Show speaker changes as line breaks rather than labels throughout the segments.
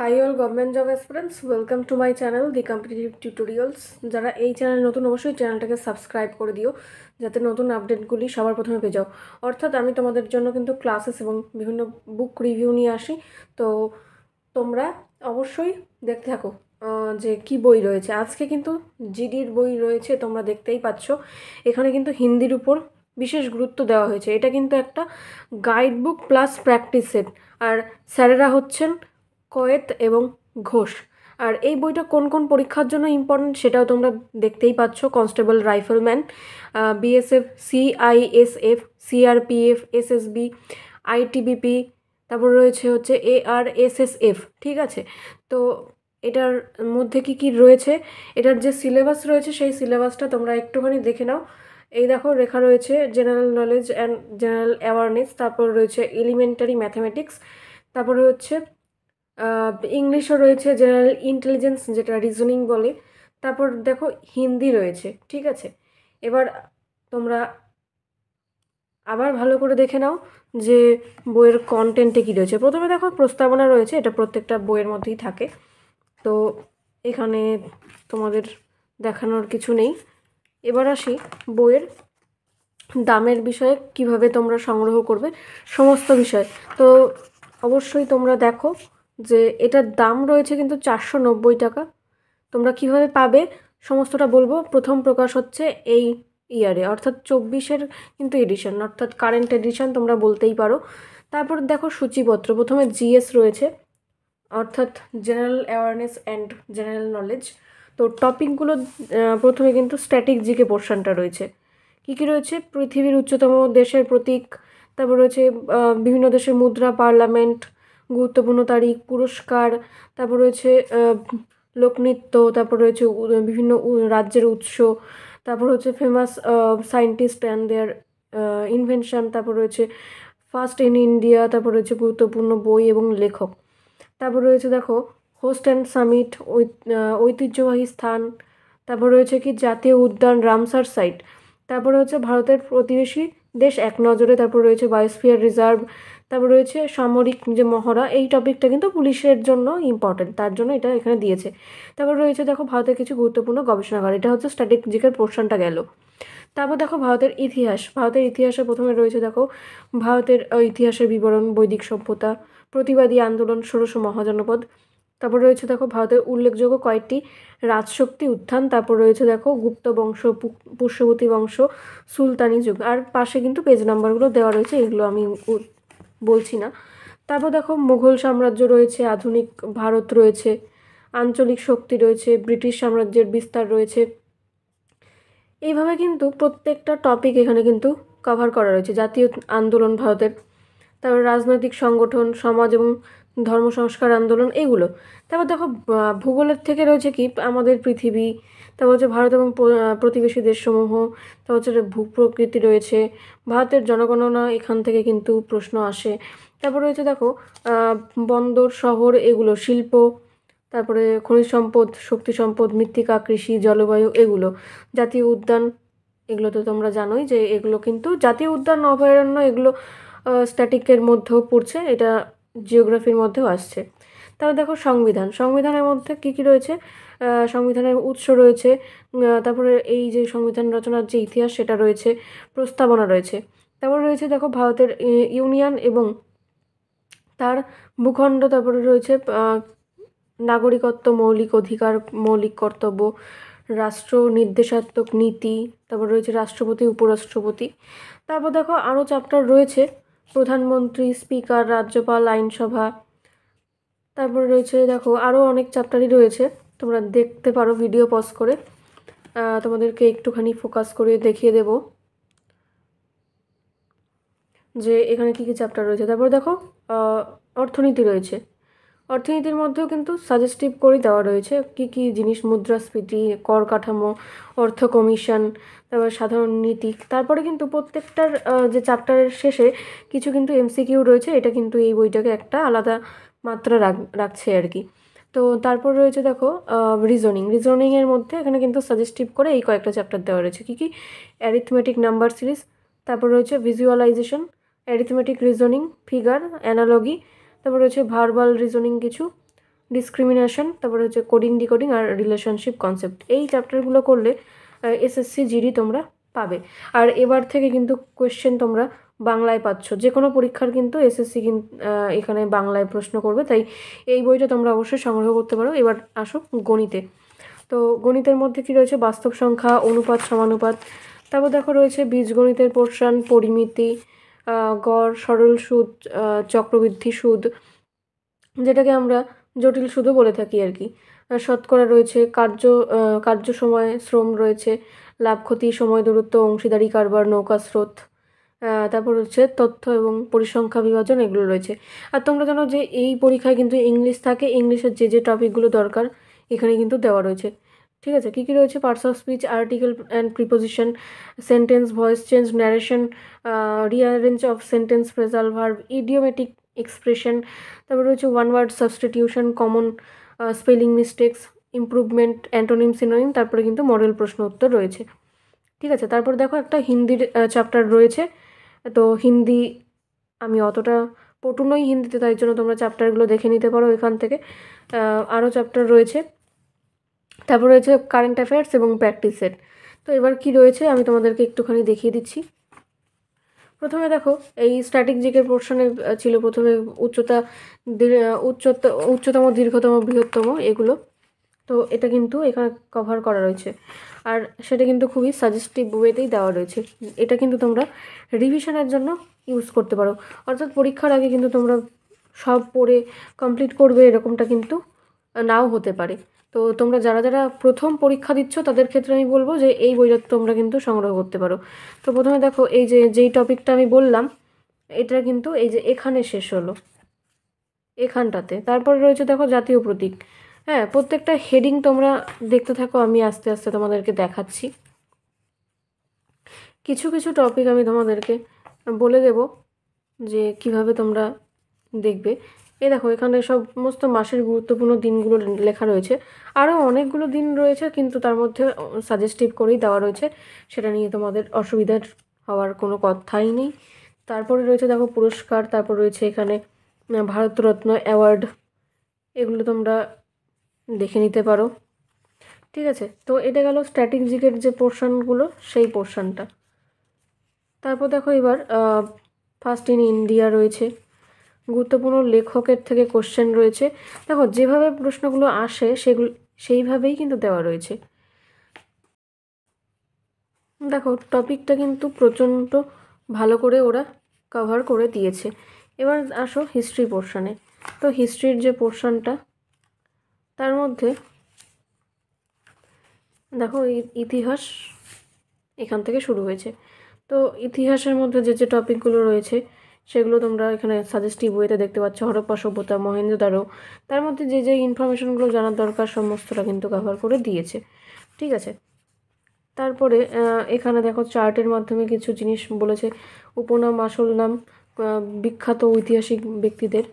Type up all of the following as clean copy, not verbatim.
High all government job aspirants, welcome to my channel the competitive tutorials. যারা এই channel নতুন, অবশ্যই চ্যানেলটাকে সাবস্ক্রাইব করে দিও যাতে নতুন আপডেটগুলি সবার প্রথমে পেয়ে যাও। অর্থাৎ আমি তোমাদের জন্য কিন্তু ক্লাসেস এবং বিভিন্ন বুক রিভিউ নিয়ে আসি, তো তোমরা অবশ্যই দেখতে থাকো যে কি বই রয়েছে। আজকে কিন্তু জিডির বই রয়েছে, তোমরা দেখতেই পাচ্ছ। এখানে কিন্তু হিন্দির উপর বিশেষ গুরুত্ব দেওয়া হয়েছে। এটা কিন্তু একটা guide book plus practice set, আর স্যারেরা হচ্ছেন কয়েত এবং ঘোষ। আর এই বইটা কোন কোন পরীক্ষার জন্য ইম্পর্টেন্ট সেটাও তোমরা দেখতেই পাচ্ছ। Constable, rifleman, BSF, CISF, CRPF, SSB, ITBP, তারপর রয়েছে হচ্ছে এআরএসএসএফ। ঠিক আছে, তো এটার মধ্যে কি কি রয়েছে, এটার যে সিলেবাস রয়েছে সেই সিলেবাসটা তোমরা একটুখানি দেখে নাও। এই দেখো লেখা রয়েছে general knowledge and general awareness, তারপর রয়েছে এলিমেন্টারি ম্যাথামেটিক্স, তারপরে হচ্ছে ইংলিশও রয়েছে, জেনারেল ইন্টেলিজেন্স যেটা রিজনিং বলে, তারপর দেখো হিন্দি রয়েছে। ঠিক আছে, এবার তোমরা আবার ভালো করে দেখে নাও যে বইয়ের কন্টেন্টে কী রয়েছে। প্রথমে দেখো প্রস্তাবনা রয়েছে, এটা প্রত্যেকটা বইয়ের মধ্যেই থাকে, তো এখানে তোমাদের দেখানোর কিছু নেই। এবার আসি বইয়ের দামের বিষয়ে, কিভাবে তোমরা সংগ্রহ করবে সমস্ত বিষয়। তো অবশ্যই তোমরা দেখো যে এটার দাম রয়েছে কিন্তু 490 টাকা। তোমরা কিভাবে পাবে সমস্তটা বলবো। প্রথম প্রকাশ হচ্ছে এই ইয়ারে, অর্থাৎ 24-এর কিন্তু এডিশন, অর্থাৎ কারেন্ট এডিশন তোমরা বলতেই পারো। তারপর দেখো সূচিপত্র, প্রথমে জিএস রয়েছে, অর্থাৎ general awareness and general knowledge. তো টপিকগুলো প্রথমে কিন্তু স্ট্যাটিক জিকে পোর্শনটা রয়েছে। কী কী রয়েছে? পৃথিবীর উচ্চতম দেশের প্রতীক, তারপর রয়েছে বিভিন্ন দেশের মুদ্রা, পার্লামেন্ট, গুরুত্বপূর্ণ তারিখ, পুরস্কার, তারপর রয়েছে লোকনৃত্য, তারপর রয়েছে বিভিন্ন রাজ্যের উৎস, তারপর হচ্ছে famous scientist and their invention, তারপর রয়েছে ফার্স্ট ইন ইন্ডিয়া, তারপর রয়েছে গুরুত্বপূর্ণ বই এবং লেখক। তারপর রয়েছে দেখো হোস্ট অ্যান্ড সামিট, ঐতিহ্যবাহী স্থান, তারপর রয়েছে কি জাতীয় উদ্যান রামসার সাইট, তারপরে হচ্ছে ভারতের প্রতিবেশী দেশ এক নজরে, তারপর রয়েছে বায়োস্ফিয়ার রিজার্ভ, তারপর রয়েছে সামরিক যে মহড়া, এই টপিকটা কিন্তু পুলিশের জন্য ইম্পর্টেন্ট, তার জন্য এটা এখানে দিয়েছে। তারপর রয়েছে দেখো ভারতের কিছু গুরুত্বপূর্ণ গবেষণাগার, এটা হচ্ছে স্ট্র্যাটেজিকের পোর্শনটা গেল। তারপর দেখো ভারতের ইতিহাস, ভারতের ইতিহাসে প্রথমে রয়েছে দেখো ভারতের ইতিহাসের বিবরণ, বৈদিক সভ্যতা, প্রতিবাদী আন্দোলন, ষোড়শ মহাজনপদ, তারপর রয়েছে দেখো ভারতের উল্লেখযোগ্য কয়েকটি রাজশক্তি উত্থান, তারপর রয়েছে দেখো গুপ্ত বংশ, পুষ্যবতী বংশ, সুলতানি যুগ, আর পাশে কিন্তু পেজ নাম্বারগুলো দেওয়া রয়েছে, এগুলো আমি বলছি না। তারপর দেখো মুঘল সাম্রাজ্য রয়েছে, আধুনিক ভারত রয়েছে, আঞ্চলিক শক্তি রয়েছে, ব্রিটিশ সাম্রাজ্যের বিস্তার রয়েছে। এইভাবে কিন্তু প্রত্যেকটা টপিক এখানে কিন্তু কভার করা রয়েছে। জাতীয় আন্দোলন ভারতের, তারপর রাজনৈতিক সংগঠন, সমাজ এবং ধর্ম সংস্কার আন্দোলন, এগুলো। তারপর দেখো ভূগোলের থেকে রয়েছে কি আমাদের পৃথিবী, তারপর হচ্ছে ভারত এবং প্রতিবেশী দেশসমূহ, তারপর হচ্ছে ভূপ্রকৃতি রয়েছে, ভারতের জনগণনা, এখান থেকে কিন্তু প্রশ্ন আসে। তারপর রয়েছে দেখো বন্দর, শহর, এগুলো, শিল্প, তারপরে খনিজ সম্পদ, শক্তি সম্পদ, মৃত্তিকা, কৃষি, জলবায়ু, এগুলো। জাতীয় উদ্যান, এগুলো তো তোমরা জানোই যে এগুলো কিন্তু জাতীয় উদ্যান, অভয়ারণ্য, এগুলো স্ট্যাটিকের মধ্যেও পড়ছে, এটা জিওগ্রাফির মধ্যেও আসছে। তারপর দেখো সংবিধান, সংবিধানের মধ্যে কী কী রয়েছে, সংবিধানের উৎস রয়েছে, তারপরে এই যে সংবিধান রচনার যে ইতিহাস সেটা রয়েছে, প্রস্তাবনা রয়েছে। তারপরে রয়েছে দেখো ভারতের ইউনিয়ন এবং তার ভূখণ্ড, তারপরে রয়েছে নাগরিকত্ব, মৌলিক অধিকার, মৌলিক কর্তব্য, রাষ্ট্র নির্দেশাত্মক নীতি, তারপর রয়েছে রাষ্ট্রপতি, উপরাষ্ট্রপতি। তারপর দেখো আরও চ্যাপ্টার রয়েছে, প্রধানমন্ত্রী, স্পিকার, রাজ্যপাল, আইনসভা। তারপর রয়েছে দেখো আরও অনেক চ্যাপ্টারই রয়েছে, তোমরা দেখতে পারো ভিডিও পজ করে, তোমাদেরকে একটুখানি ফোকাস করে দেখিয়ে দেব যে এখানে কী কী চ্যাপ্টার রয়েছে। তারপর দেখো অর্থনীতি রয়েছে, অর্থনীতির মধ্যেও কিন্তু সাজেস্টিভ করে দেওয়া রয়েছে কী কী জিনিস, মুদ্রাস্ফীতি, কর কাঠামো, অর্থ কমিশন, তারপর সাধারণ নীতি। তারপরে কিন্তু প্রত্যেকটার যে চ্যাপ্টারের শেষে কিছু কিন্তু এমসিকিউ রয়েছে, এটা কিন্তু এই বইটাকে একটা আলাদা মাত্রা রাখছে আর কি। তো তারপর রয়েছে দেখো রিজনিংয়ের মধ্যে এখানে কিন্তু সাজেস্টিভ করে এই কয়েকটা চ্যাপ্টার দেওয়া রয়েছে। কী কী? অ্যারিথমেটিক, নাম্বার সিরিজ, তারপর রয়েছে visualisation, arithmetic, reasoning, figure, analogy, তারপর রয়েছে ভার্বাল রিজনিং কিছু, ডিসক্রিমিনেশন, তারপরে হচ্ছে কোডিং ডিকোডিং আর রিলেশনশিপ কনসেপ্ট। এই চ্যাপ্টারগুলো করলে এসএসসি জিডি তোমরা পাবে। আর এবার থেকে কিন্তু কোয়েশ্চেন তোমরা বাংলায় পাচ্ছ, যে কোনো পরীক্ষার কিন্তু এসএসসি এখানে বাংলায় প্রশ্ন করবে, তাই এই বইটা তোমরা অবশ্যই সংগ্রহ করতে পারো। এবার আসো গণিতে। তো গণিতের মধ্যে কি রয়েছে, বাস্তব সংখ্যা, অনুপাত সমানুপাত, তারপর দেখো রয়েছে বীজগণিতের পোর্শন, পরিমিতি, গড়, সরল সুদ, চক্রবৃদ্ধি সুদ, যেটাকে আমরা জটিল সুদও বলে থাকি আর কি। শতকরা রয়েছে, কার্য সময়, শ্রম রয়েছে, লাভ ক্ষতি, সময় দূরত্ব, অংশীদারি কারবার, নৌকা স্রোত, তারপর হচ্ছে তথ্য এবং পরিসংখ্যা বিভাজন, এগুলো রয়েছে। আর তোমরা জানো যে এই পরীক্ষায় কিন্তু ইংলিশ থাকে, ইংলিশের যে টপিকগুলো দরকার এখানে কিন্তু দেওয়া রয়েছে। ঠিক আছে, কী কী রয়েছে, parts of speech, article and preposition, sentence, voice change, narration, rearrange of sentence, phrasal verb, idiomatic expression, তারপর রয়েছে one word substitution, common spelling mistakes, improvement, antonym synonym, তারপরে কিন্তু মডেল প্রশ্ন উত্তর রয়েছে। ঠিক আছে, তারপর দেখো একটা হিন্দির চ্যাপ্টার রয়েছে। তো হিন্দি আমি অতটা পটু নই হিন্দিতে, তাই জন্য তোমরা চ্যাপ্টারগুলো দেখে নিতে পারো এখান থেকে। আরও চ্যাপ্টার রয়েছে, তারপর রয়েছে কারেন্ট অ্যাফেয়ার্স এবং প্র্যাকটিস সেট। তো এবার কি রয়েছে আমি তোমাদেরকে একটুখানি দেখিয়ে দিচ্ছি। প্রথমে দেখো এই স্ট্যাটিক জিকের পোর্শনে ছিল প্রথমে উচ্চতম, দীর্ঘতম, বৃহত্তম, এগুলো। তো এটা কিন্তু এখানে কভার করা রয়েছে, আর সেটা কিন্তু খুবই সাজেস্টিভ ওয়েতেই দেওয়া রয়েছে। এটা কিন্তু তোমরা রিভিশনের জন্য ইউজ করতে পারো, অর্থাৎ পরীক্ষার আগে কিন্তু তোমরা সব পড়ে কমপ্লিট করবে এরকমটা কিন্তু নাও হতে পারে। তো তোমরা যারা যারা প্রথম পরীক্ষা দিচ্ছ তাদের ক্ষেত্রে আমি বলবো যে এই বইটা তোমরা কিন্তু সংগ্রহ করতে পারো। তো প্রথমে দেখো এই যেই টপিকটা আমি বললাম এটা কিন্তু এই যে এখানে শেষ হলো, এখানটাতে। তারপরে রয়েছে দেখো জাতীয় প্রতীক। হ্যাঁ, প্রত্যেকটা হেডিং তোমরা দেখতে থাকো, আমি আস্তে আস্তে তোমাদেরকে দেখাচ্ছি। কিছু কিছু টপিক আমি তোমাদেরকে বলে দেব যে কিভাবে তোমরা দেখবে। এই দেখো এখানে সমস্ত মাসের গুরুত্বপূর্ণ দিনগুলো লেখা রয়েছে, আরও অনেকগুলো দিন রয়েছে কিন্তু তার মধ্যে সাজেস্টিভ করেই দেওয়া রয়েছে, সেটা নিয়ে তোমাদের অসুবিধার হওয়ার কোনো কথাই নেই। তারপরে রয়েছে দেখো পুরস্কার, তারপর রয়েছে এখানে ভারতরত্ন অ্যাওয়ার্ড, এগুলো তোমরা দেখে নিতে পারো। ঠিক আছে, তো এটা গেল স্ট্র্যাটেজিকের যে পোর্শনগুলো, সেই পোর্শনটা। তারপর দেখো এবার ফার্স্ট ইন ইন্ডিয়া রয়েছে, গুরুত্বপূর্ণ লেখকের থেকে কোশ্চেন রয়েছে। দেখো যেভাবে প্রশ্নগুলো আসে সেগুলো সেইভাবেই কিন্তু দেওয়া রয়েছে। দেখো টপিকটা কিন্তু প্রচণ্ড ভালো করে ওরা কভার করে দিয়েছে। এবার আসো হিস্ট্রি পোর্শনে। তো হিস্ট্রির যে পোর্শনটা, তার মধ্যে দেখো ইতিহাস এখান থেকে শুরু হয়েছে। তো ইতিহাসের মধ্যে যে টপিকগুলো রয়েছে সেগুলো তোমরা এখানে সাজেস্টিভ ওয়েতে দেখতে পাচ্ছ। হরপ্পা সভ্যতা, মহেঞ্জোদারো, তার মধ্যে যে ইনফরমেশনগুলো জানার দরকার সমস্তটা কিন্তু কভার করে দিয়েছে। ঠিক আছে, তারপরে এখানে দেখো চার্টের মাধ্যমে কিছু জিনিস বলেছে, উপনাম, আসল নাম, বিখ্যাত ঐতিহাসিক ব্যক্তিদের।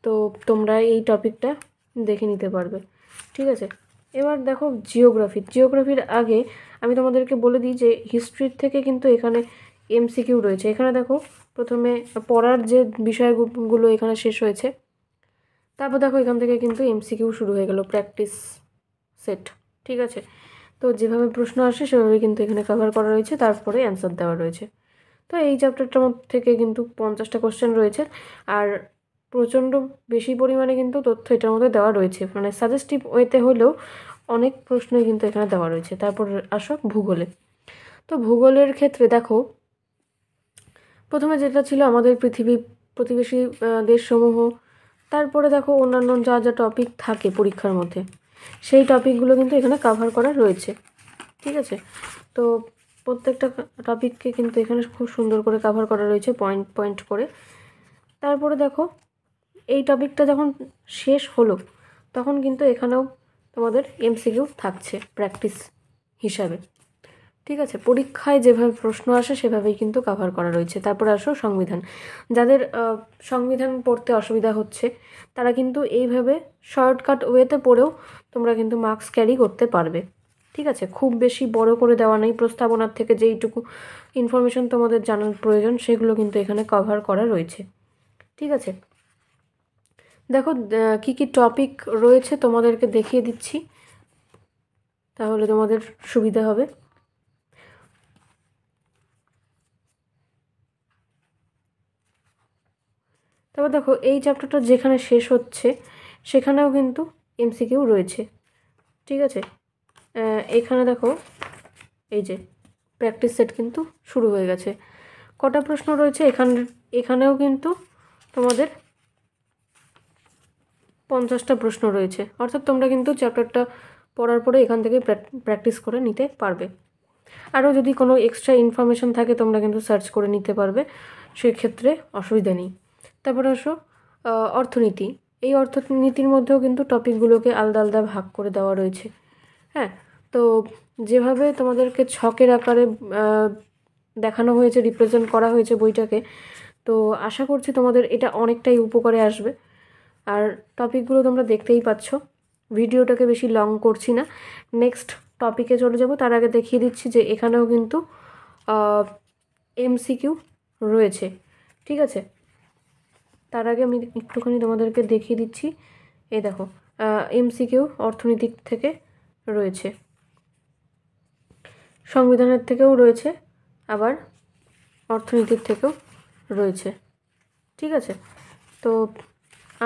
তো তোমরা এই টপিকটা দেখে নিতে পারবে। ঠিক আছে, এবার দেখো জিওগ্রাফির আগে আমি তোমাদেরকে বলে দিই যে হিস্ট্রির থেকে কিন্তু এখানে এমসিকিউ রয়েছে। এখানে দেখো প্রথমে পড়ার যে বিষয়গুলো এখানে শেষ হয়েছে, তারপর দেখো এখান থেকে কিন্তু এমসিকিউ শুরু হয়ে গেল, প্র্যাকটিস সেট। ঠিক আছে, তো যেভাবে প্রশ্ন আসে সেভাবে কিন্তু এখানে কভার করা রয়েছে, তারপরে অ্যান্সার দেওয়া রয়েছে। তো এই চ্যাপ্টারটার থেকে কিন্তু 50টা কোশ্চেন রয়েছে, আর প্রচণ্ড বেশি পরিমাণে কিন্তু তথ্য এটার মধ্যে দেওয়া রয়েছে, মানে সাজেস্টিভ ওয়েতে হলেও অনেক প্রশ্নই কিন্তু এখানে দেওয়া রয়েছে। তারপর আসো ভূগোলে। তো ভূগোলের ক্ষেত্রে দেখো প্রথমে যেটা ছিল আমাদের প্রতিবেশী দেশসমূহ, তারপরে দেখো অন্যান্য যা টপিক থাকে পরীক্ষার মধ্যে সেই টপিকগুলো কিন্তু এখানে কভার করা রয়েছে। ঠিক আছে, তো প্রত্যেকটা টপিককে কিন্তু এখানে খুব সুন্দর করে কভার করা রয়েছে পয়েন্ট পয়েন্ট করে। তারপরে দেখো এই টপিকটা যখন শেষ হলো তখন কিন্তু এখানেও তোমাদের এমসিকিউ থাকছে প্র্যাকটিস হিসাবে। ঠিক আছে, পরীক্ষায় যেভাবে প্রশ্ন আসে সেভাবেই কিন্তু কভার করা রয়েছে। তারপরে আসো সংবিধান। যাদের সংবিধান পড়তে অসুবিধা হচ্ছে তারা কিন্তু এইভাবে শর্টকাট ওয়েতে পড়েও তোমরা কিন্তু মার্কস ক্যারি করতে পারবে। ঠিক আছে, খুব বেশি বড় করে দেওয়া নেই, প্রস্তাবনার থেকে যেইটুকু ইনফরমেশন তোমাদের জানার প্রয়োজন সেগুলো কিন্তু এখানে কভার করা রয়েছে। ঠিক আছে, দেখো কি কি টপিক রয়েছে তোমাদেরকে দেখিয়ে দিচ্ছি, তাহলে তোমাদের সুবিধা হবে। তারপর দেখো এই চ্যাপ্টারটা যেখানে শেষ হচ্ছে সেখানেও কিন্তু এমসিকিউ রয়েছে, ঠিক আছে। এখানে দেখো এই যে প্র্যাকটিস সেট কিন্তু শুরু হয়ে গেছে। কটা প্রশ্ন রয়েছে এখানেও কিন্তু তোমাদের 50টা প্রশ্ন রয়েছে, অর্থাৎ তোমরা কিন্তু চ্যাপ্টারটা পড়ার পরে এখান থেকে প্র্যাকটিস করে নিতে পারবে। আরও যদি কোনো এক্সট্রা ইনফরমেশান থাকে তোমরা কিন্তু সার্চ করে নিতে পারবে, সেক্ষেত্রে অসুবিধা নেই। তারপরে আসো অর্থনীতি। এই অর্থনীতির মধ্যেও কিন্তু টপিকগুলোকে আলাদা আলাদা ভাগ করে দেওয়া রয়েছে। হ্যাঁ, তো যেভাবে তোমাদেরকে ছকের আকারে দেখানো হয়েছে, রিপ্রেজেন্ট করা হয়েছে বইটাকে, তো আশা করছি তোমাদের এটা অনেকটাই উপকারে আসবে। আর টপিকগুলো তোমরা দেখতেই পাচ্ছ, ভিডিওটাকে বেশি লং করছি না, নেক্সট টপিকে চলে যাব। তার আগে দেখিয়ে দিচ্ছি যে এখানেও কিন্তু এমসিকিউ রয়েছে, ঠিক আছে। তার আগে আমি একটুখানি তোমাদেরকে দেখিয়ে দিচ্ছি। এই দেখো এমসিকিউ অর্থনীতিক থেকে রয়েছে, সংবিধানের থেকেও রয়েছে, আবার অর্থনীতির থেকেও রয়েছে, ঠিক আছে। তো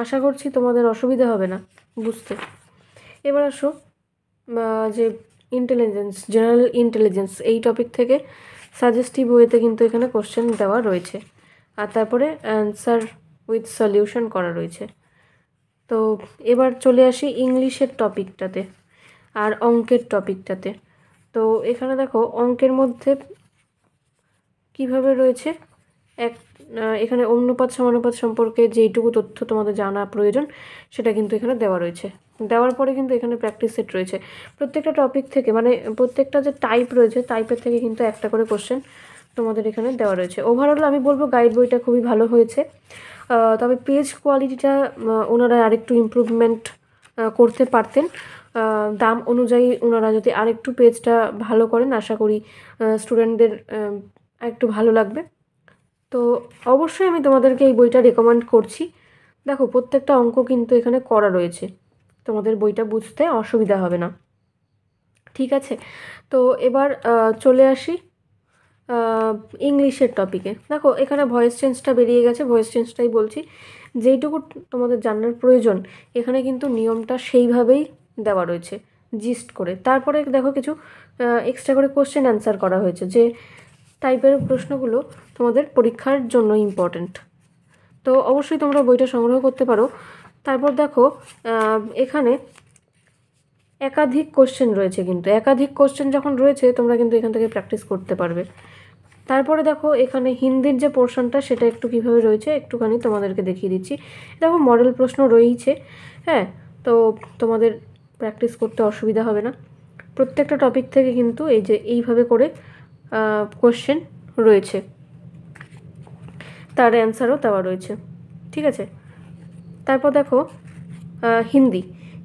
আশা করছি তোমাদের অসুবিধা হবে না বুঝতে। এবার আসো যে ইন্টেলিজেন্স, জেনারেল ইন্টেলিজেন্স, এই টপিক থেকে সাজেস্টিভ ওয়েতে কিন্তু এখানে কোশ্চেন দেওয়া রয়েছে, আর তারপরে অ্যান্সার উইথ সলিউশন করা রয়েছে। তো এবার চলে আসি ইংলিশের টপিকটাতে আর অঙ্কের টপিকটাতে। তো এখানে দেখো অঙ্কের মধ্যে কিভাবে রয়েছে, এখানে অনুপাত সমানুপাত সম্পর্কে যেইটুকু তথ্য তোমাদের জানা প্রয়োজন সেটা কিন্তু এখানে দেওয়া রয়েছে। দেওয়ার পরে কিন্তু এখানে প্র্যাকটিস সেট রয়েছে। প্রত্যেকটা টপিক থেকে, মানে প্রত্যেকটা যে টাইপ রয়েছে টাইপের থেকে কিন্তু একটা করে কোশ্চেন তোমাদের এখানে দেওয়া রয়েছে। ওভারঅল আমি বলবো গাইড বইটা খুবই ভালো হয়েছে, তবে পেজ কোয়ালিটিটা ওনারা আরেকটু ইমপ্রুভমেন্ট করতে পারতেন। দাম অনুযায়ী ওনারা যদি আরেকটু পেজটা ভালো করেন আশা করি স্টুডেন্টদের একটু ভালো লাগবে। তো অবশ্যই আমি তোমাদেরকে এই বইটা রেকমেন্ড করছি। দেখো প্রত্যেকটা অঙ্ক কিন্তু এখানে করা রয়েছে, তোমাদের বইটা বুঝতে অসুবিধা হবে না, ঠিক আছে। তো এবার চলে আসি ইংলিশের টপিকে। দেখো এখানে ভয়েস চেঞ্জটা বেরিয়ে গেছে, ভয়েস চেঞ্জটাই বলছি। যেইটুকু তোমাদের জানার প্রয়োজন এখানে কিন্তু নিয়মটা সেইভাবেই দেওয়া রয়েছে জিস্ট করে। তারপরে দেখো কিছু এক্সট্রা করে কোশ্চেন অ্যান্সার করা হয়েছে, যে টাইপের প্রশ্নগুলো তোমাদের পরীক্ষার জন্য ইম্পর্ট্যান্ট। তো অবশ্যই তোমরা বইটা সংগ্রহ করতে পারো। তারপর দেখো এখানে একাধিক কোশ্চেন রয়েছে, কিন্তু একাধিক কোশ্চেন যখন রয়েছে তোমরা কিন্তু এখান থেকে প্র্যাকটিস করতে পারবে। তারপরে দেখো এখানে হিন্দির যে পোর্শনটা সেটা একটু কীভাবে রয়েছে একটুখানি তোমাদেরকে দেখিয়ে দিচ্ছি। দেখো মডেল প্রশ্ন রয়েছে, হ্যাঁ, তো তোমাদের প্র্যাকটিস করতে অসুবিধা হবে না। প্রত্যেকটা টপিক থেকে কিন্তু এই যে এইভাবে করে কোশ্চেন রয়েছে, তার অ্যান্সারও দেওয়া রয়েছে, ঠিক আছে। তারপর দেখো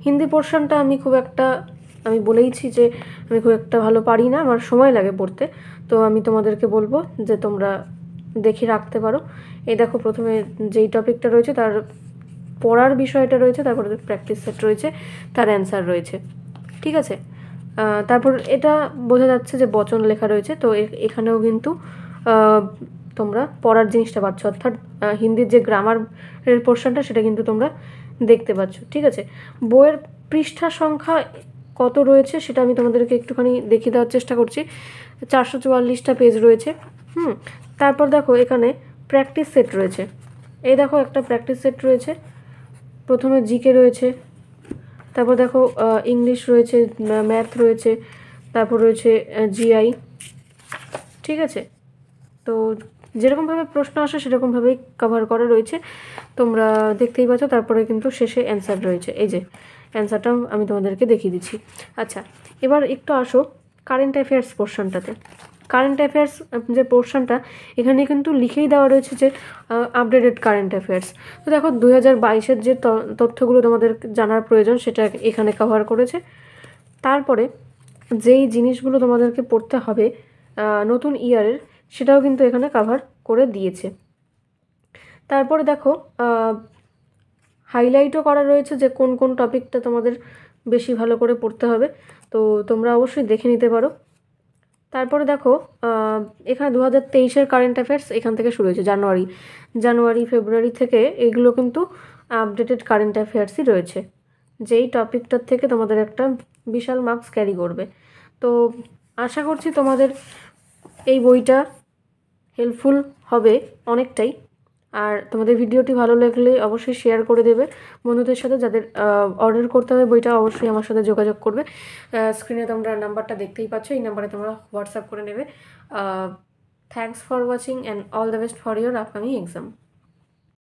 হিন্দি পোর্শনটা আমি বলেইছি যে আমি খুব একটা ভালো পারি না, আমার সময় লাগে পড়তে। তো আমি তোমাদেরকে বলবো যে তোমরা দেখে রাখতে পারো। এই দেখো প্রথমে যেই টপিকটা রয়েছে তার পড়ার বিষয়টা রয়েছে, তারপরে প্র্যাকটিস সেট রয়েছে, তার অ্যান্সার রয়েছে, ঠিক আছে। তারপর এটা বোঝা যাচ্ছে যে বচন লেখা রয়েছে, তো এখানেও কিন্তু তোমরা পড়ার জিনিসটা পাচ্ছ, অর্থাৎ হিন্দির যে গ্রামারের পোর্শনটা সেটা কিন্তু তোমরা দেখতে পাচ্ছ, ঠিক আছে। বইয়ের পৃষ্ঠা সংখ্যা কত রয়েছে সেটা আমি তোমাদেরকে একটুখানি দেখিয়ে দেওয়ার চেষ্টা করছি। 444টা পেজ রয়েছে। তারপর দেখো এখানে প্র্যাকটিস সেট রয়েছে। এই দেখো একটা প্র্যাকটিস সেট রয়েছে, প্রথমে জিকে রয়েছে, তারপর দেখো ইংলিশ রয়েছে, ম্যাথ রয়েছে, তারপর রয়েছে জিআই, ঠিক আছে। তো যেরকমভাবে প্রশ্ন আসে সেরকমভাবেই কভার করা রয়েছে, তোমরা দেখতেই পাচ্ছ। তারপরে কিন্তু শেষে অ্যান্সার রয়েছে, এই যে অ্যান্সারটা আমি তোমাদেরকে দেখিয়ে দিচ্ছি। আচ্ছা, এবার একটু আসো কারেন্ট অ্যাফেয়ার্স পোর্শনটাতে। কারেন্ট অ্যাফেয়ার্স যে পোর্শনটা এখানে কিন্তু লিখেই দেওয়া রয়েছে যে আপডেটেড কারেন্ট অ্যাফেয়ার্স। তো দেখো 2022-এর যে তথ্যগুলো তোমাদের জানার প্রয়োজন সেটা এখানে কভার করেছে। তারপরে যেই জিনিসগুলো তোমাদেরকে পড়তে হবে নতুন ইয়ারের সেটাও কিন্তু এখানে কভার করে দিয়েছে। তারপরে দেখো হাইলাইটও করা রয়েছে যে কোন কোন টপিকটা তোমাদের বেশি ভালো করে পড়তে হবে, তো তোমরা অবশ্যই দেখে নিতে পারো। তারপরে দেখো এখানে 2023-এর কারেন্ট অ্যাফেয়ার্স এখান থেকে শুরু হয়েছে। জানুয়ারি ফেব্রুয়ারি থেকে এগুলো কিন্তু আপডেটেড কারেন্ট অ্যাফেয়ার্সই রয়েছে, যেই টপিকটার থেকে তোমাদের একটা বিশাল মার্কস ক্যারি করবে। তো আশা করছি তোমাদের এই বইটা হেল্পফুল হবে অনেকটাই। আর তোমাদের ভিডিওটি ভালো লাগলে অবশ্যই শেয়ার করে দেবে বন্ধুদের সাথে। যাদের অর্ডার করতে হবে বইটা অবশ্যই আমার সাথে যোগাযোগ করবে। স্ক্রিনে তোমরা নাম্বারটা দেখতেই পাচ্ছ, এই নাম্বারে তোমরা হোয়াটসঅ্যাপ করে নেবে। Thanks for watching and all the best for your upcoming exam.